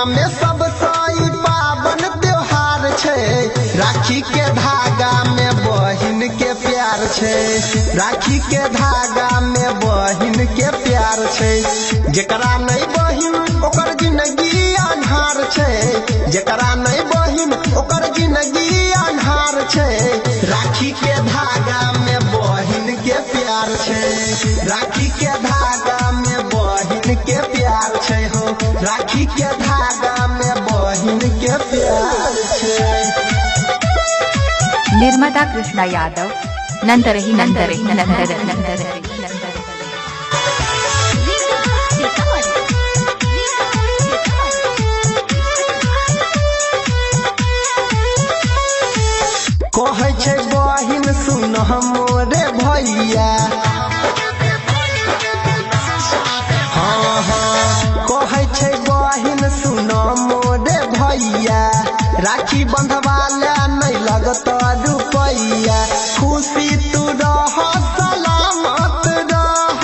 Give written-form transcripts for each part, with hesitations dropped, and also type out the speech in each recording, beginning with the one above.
दुनिया में सबसे पावन त्योहार छे। राखी के धागा में बहिन के प्यार छे। राखी के धागा में बहिन के प्यार छे। जेकरा नहीं बहिन ओकर जिंदगी अन्हार छे। जेकरा नहीं बहिन ओकर जिंदगी अन्हार छे। राखी के धागा में बहिन के प्यार छे। राखी के धागा में बहिन के प्यार छे हो। राखी के धागा में बहिन के प्यार छे। निर्माता कृष्णा यादव नंतर कहे छे बहिन सुन मोरे भैया। हाँ हाँ कहे छे बहिन सुन मोरे भैया। राखी बंधवाला नहीं लगत रुपैया। खुशी तू रह सलामत रह।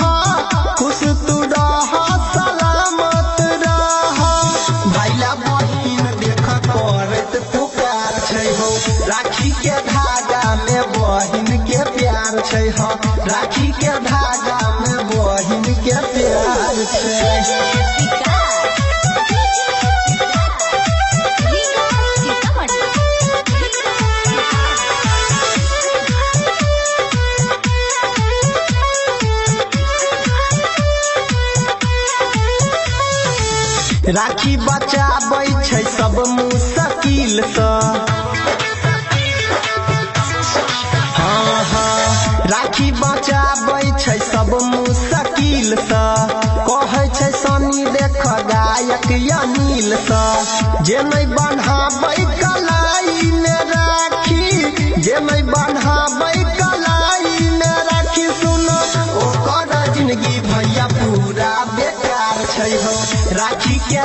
खुश तू रह सलामत रह। भैया बहिन देख करत पुकार छै हो। राखी के धागा में बहिन के प्यार छै हो। राखी के धागा में बहिन के प्यार छै। राखी बचाबै छै सब मुश्किल से। हाँ हाँ राखी बचाबै छै सब मुश्किल से। कहे छै सनी देख गायक अनिल से। जे नहीं बन्हाबै कलाई में राखी। जे नहीं बन्हाबै कलाई में राखी सुनो ओकर जिंदगी भैया पूरा बेकार छै हो। राखी के